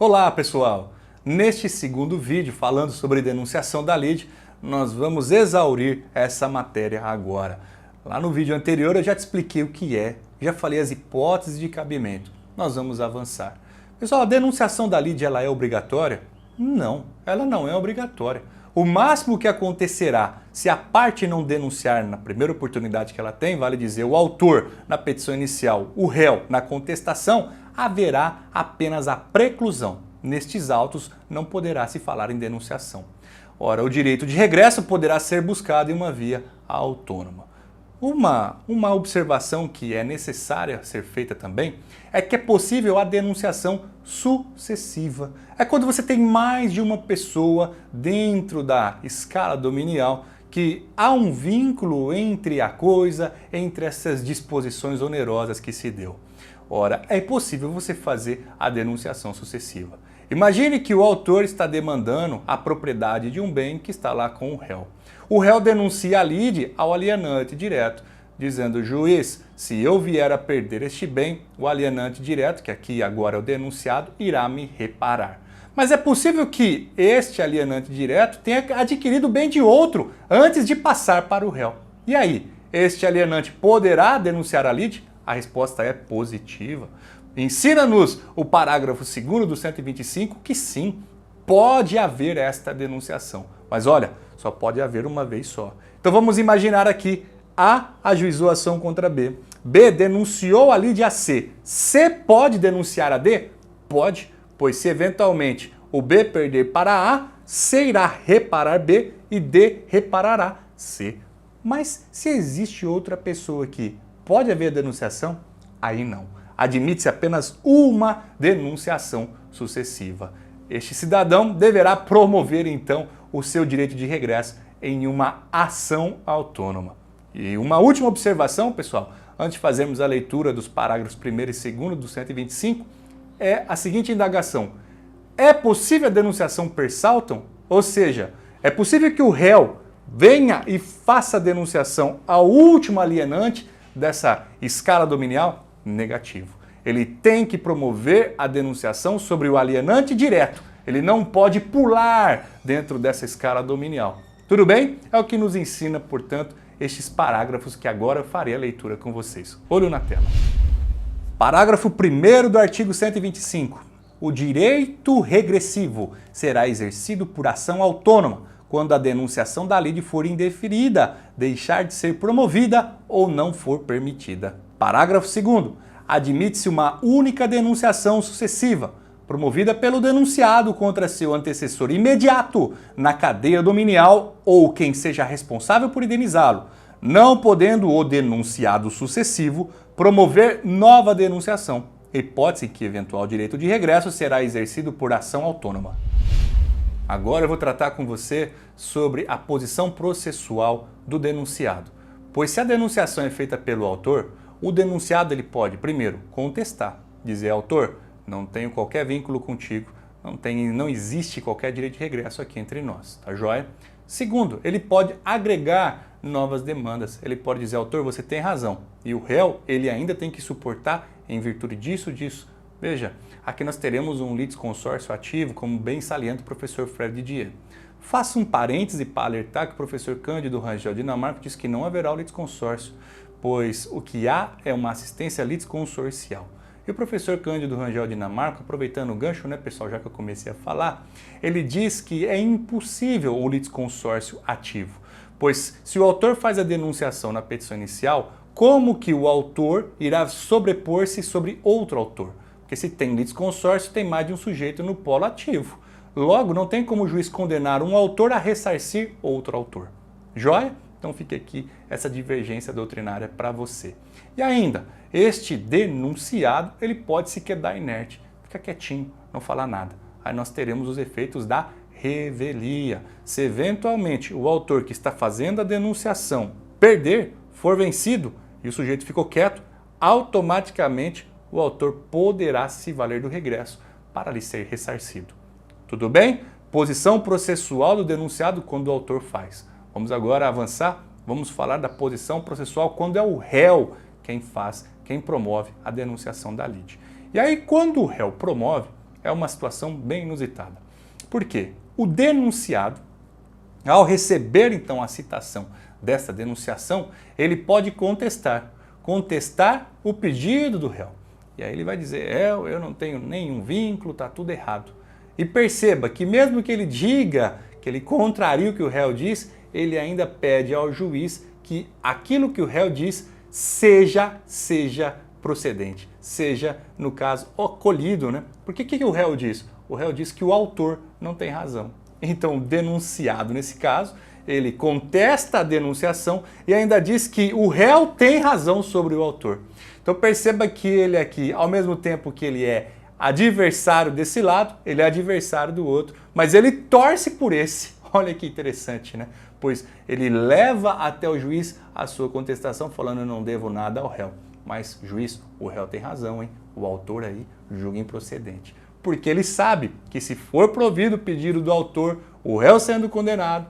Olá pessoal! Neste segundo vídeo falando sobre denunciação da lide, nós vamos exaurir essa matéria agora. Lá no vídeo anterior eu já te expliquei o que é, já falei as hipóteses de cabimento. Nós vamos avançar. Pessoal, a denunciação da lide ela é obrigatória? Não, ela não é obrigatória. O máximo que acontecerá se a parte não denunciar na primeira oportunidade que ela tem, vale dizer, o autor na petição inicial, o réu na contestação, haverá apenas a preclusão. Nestes autos não poderá se falar em denunciação. Ora, o direito de regresso poderá ser buscado em uma via autônoma. Uma observação que é necessária ser feita também é que é possível a denunciação sucessiva. É quando você tem mais de uma pessoa dentro da escala dominial que há um vínculo entre a coisa, entre essas disposições onerosas que se deu. Ora, é possível você fazer a denunciação sucessiva. Imagine que o autor está demandando a propriedade de um bem que está lá com o réu. O réu denuncia a lide ao alienante direto, dizendo: juiz, se eu vier a perder este bem, o alienante direto, que aqui agora é o denunciado, irá me reparar. Mas é possível que este alienante direto tenha adquirido o bem de outro antes de passar para o réu. E aí, este alienante poderá denunciar a lide? A resposta é positiva. Ensina-nos o parágrafo 2º do 125 que sim, pode haver esta denunciação. Mas olha, só pode haver uma vez só. Então vamos imaginar aqui, A ajuizou a ação contra B. B denunciou a lide a C. C pode denunciar a D? Pode, pois se eventualmente o B perder para A, C irá reparar B e D reparará C. Mas se existe outra pessoa aqui, pode haver denunciação? Aí não. Admite-se apenas uma denunciação sucessiva. Este cidadão deverá promover então o seu direito de regresso em uma ação autônoma. E uma última observação, pessoal, antes de fazermos a leitura dos parágrafos 1º e 2º do 125, é a seguinte indagação. É possível a denunciação per saltum? Ou seja, é possível que o réu venha e faça a denunciação ao último alienante dessa escala dominial? Negativo. Ele tem que promover a denunciação sobre o alienante direto. Ele não pode pular dentro dessa escala dominial. Tudo bem? É o que nos ensina, portanto, estes parágrafos que agora eu farei a leitura com vocês. Olho na tela. Parágrafo 1º do artigo 125. O direito regressivo será exercido por ação autônoma quando a denunciação da lide for indeferida, deixar de ser promovida ou não for permitida. Parágrafo 2º. Admite-se uma única denunciação sucessiva, promovida pelo denunciado contra seu antecessor imediato na cadeia dominial ou quem seja responsável por indenizá-lo, não podendo o denunciado sucessivo promover nova denunciação, hipótese em que eventual direito de regresso será exercido por ação autônoma. Agora eu vou tratar com você sobre a posição processual do denunciado, pois se a denunciação é feita pelo autor, o denunciado ele pode, primeiro, contestar, dizer: autor, não tenho qualquer vínculo contigo, não existe qualquer direito de regresso aqui entre nós, tá joia? Segundo, ele pode agregar novas demandas, ele pode dizer: autor, você tem razão, e o réu ele ainda tem que suportar em virtude disso. Veja, aqui nós teremos um litisconsórcio ativo, como bem salienta o professor Fred Didier. Faço um parêntese para alertar que o professor Cândido Rangel Dinamarca diz que não haverá o litisconsórcio, pois o que há é uma assistência litisconsorcial. E o professor Cândido Rangel Dinamarca, aproveitando o gancho, né, pessoal, já que eu comecei a falar, ele diz que é impossível o litisconsórcio ativo, pois se o autor faz a denunciação na petição inicial, como que o autor irá sobrepor-se sobre outro autor? Porque se tem litisconsórcio, tem mais de um sujeito no polo ativo. Logo, não tem como o juiz condenar um autor a ressarcir outro autor. Joia? Então fica aqui essa divergência doutrinária para você. E ainda, este denunciado, ele pode se quedar inerte, fica quietinho, não falar nada. Aí nós teremos os efeitos da revelia. Se eventualmente o autor que está fazendo a denunciação perder, for vencido e o sujeito ficou quieto, automaticamente o autor poderá se valer do regresso para lhe ser ressarcido. Tudo bem? Posição processual do denunciado quando o autor faz. Vamos agora avançar, vamos falar da posição processual quando é o réu quem promove a denunciação da lide. E aí, quando o réu promove, é uma situação bem inusitada. Por quê? O denunciado, ao receber então a citação dessa denunciação, ele pode contestar o pedido do réu. E aí ele vai dizer, eu não tenho nenhum vínculo, está tudo errado. E perceba que mesmo que ele diga, que ele contrarie o que o réu diz, ele ainda pede ao juiz que aquilo que o réu diz seja procedente, seja, no caso, acolhido, né? Porque o que o réu diz? O réu diz que o autor não tem razão. Então, o denunciado, nesse caso, ele contesta a denunciação e ainda diz que o réu tem razão sobre o autor. Então, perceba que ele aqui, ao mesmo tempo que ele é adversário desse lado, ele é adversário do outro, mas ele torce por esse. Olha que interessante, né? Pois ele leva até o juiz a sua contestação falando eu não devo nada ao réu. Mas, juiz, o réu tem razão, hein? O autor aí julga improcedente. Porque ele sabe que se for provido o pedido do autor, o réu sendo condenado,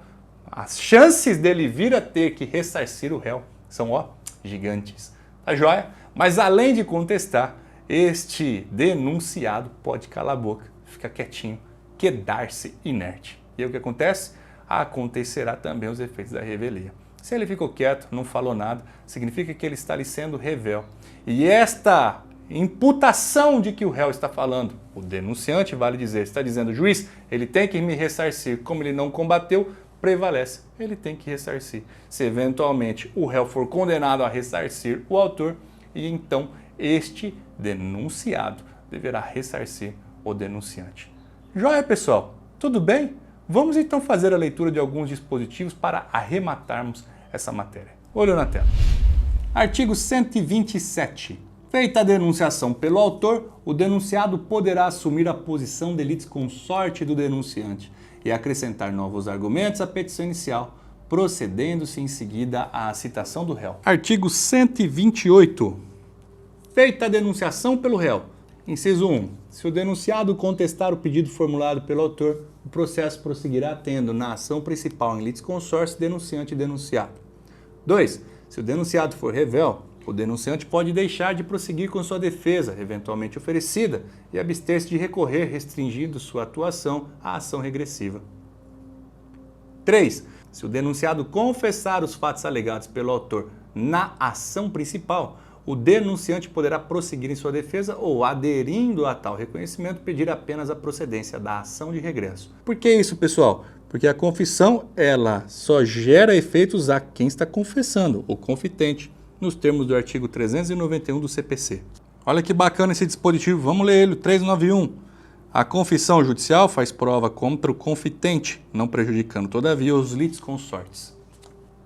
as chances dele vir a ter que ressarcir o réu são, gigantes. Tá joia? Mas além de contestar, este denunciado pode calar a boca, ficar quietinho, quedar-se inerte. E aí o que acontece? Acontecerá também os efeitos da revelia. Se ele ficou quieto, não falou nada, significa que ele está ali sendo revel. E esta imputação de que o réu está falando, o denunciante, vale dizer, está dizendo, juiz, ele tem que me ressarcir, como ele não combateu, prevalece, ele tem que ressarcir. Se eventualmente o réu for condenado a ressarcir o autor, e então este denunciado deverá ressarcir o denunciante. Joia, pessoal? Tudo bem? Vamos então fazer a leitura de alguns dispositivos para arrematarmos essa matéria. Olho na tela. Artigo 127. Feita a denunciação pelo autor, o denunciado poderá assumir a posição de litisconsorte do denunciante e acrescentar novos argumentos à petição inicial, procedendo-se em seguida à citação do réu. Artigo 128. Feita a denunciação pelo réu. Inciso 1. Se o denunciado contestar o pedido formulado pelo autor, o processo prosseguirá tendo na ação principal em litisconsórcio denunciante e denunciado. 2. Se o denunciado for revel, o denunciante pode deixar de prosseguir com sua defesa, eventualmente oferecida, e abster-se de recorrer, restringindo sua atuação à ação regressiva. 3. Se o denunciado confessar os fatos alegados pelo autor na ação principal, o denunciante poderá prosseguir em sua defesa ou, aderindo a tal reconhecimento, pedir apenas a procedência da ação de regresso. Por que isso, pessoal? Porque a confissão, ela só gera efeitos a quem está confessando, o confitente, nos termos do artigo 391 do CPC. Olha que bacana esse dispositivo, vamos ler ele, 391. A confissão judicial faz prova contra o confitente, não prejudicando, todavia, os litisconsortes.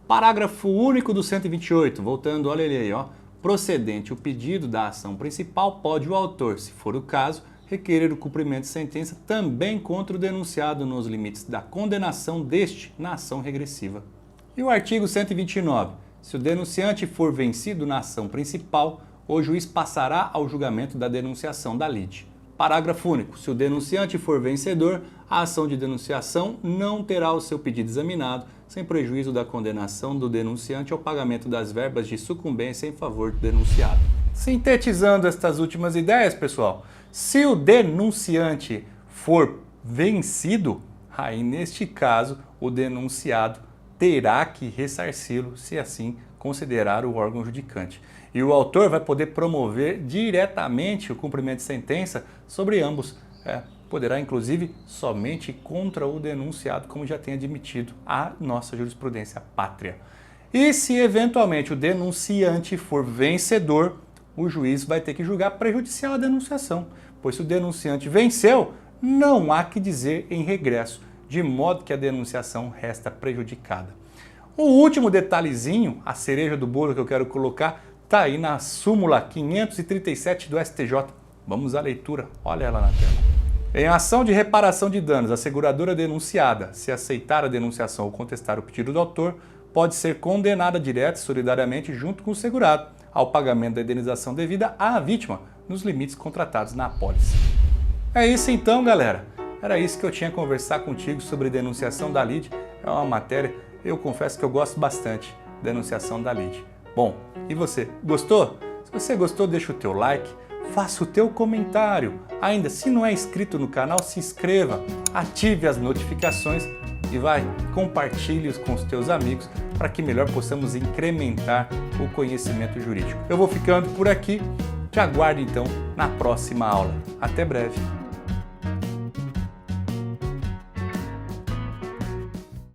Parágrafo único do 128, voltando, olha ele aí, procedente o pedido da ação principal, pode o autor, se for o caso, requerer o cumprimento de sentença também contra o denunciado nos limites da condenação deste na ação regressiva. E o artigo 129. Se o denunciante for vencido na ação principal, o juiz passará ao julgamento da denunciação da lide. Parágrafo único. Se o denunciante for vencedor, a ação de denunciação não terá o seu pedido examinado, sem prejuízo da condenação do denunciante ao pagamento das verbas de sucumbência em favor do denunciado. Sintetizando estas últimas ideias, pessoal, se o denunciante for vencido, aí neste caso o denunciado terá que ressarci-lo, se assim considerar o órgão judicante. E o autor vai poder promover diretamente o cumprimento de sentença sobre ambos. Poderá, inclusive, somente contra o denunciado, como já tem admitido a nossa jurisprudência pátria. E se eventualmente o denunciante for vencedor, o juiz vai ter que julgar prejudicial a denunciação, pois se o denunciante venceu, não há que dizer em regresso, de modo que a denunciação resta prejudicada. O último detalhezinho, a cereja do bolo que eu quero colocar, está aí na súmula 537 do STJ. Vamos à leitura, olha ela na tela. Em ação de reparação de danos, a seguradora denunciada, se aceitar a denunciação ou contestar o pedido do autor, pode ser condenada direta e solidariamente junto com o segurado ao pagamento da indenização devida à vítima, nos limites contratados na apólice. É isso então, galera. Era isso que eu tinha a conversar contigo sobre denunciação da lide. É uma matéria, eu confesso que eu gosto bastante, denunciação da lide. Bom, e você? Gostou? Se você gostou, deixa o teu like, faça o teu comentário. Ainda, se não é inscrito no canal, se inscreva, ative as notificações e compartilhe com os teus amigos para que melhor possamos incrementar o conhecimento jurídico. Eu vou ficando por aqui, te aguardo então na próxima aula. Até breve!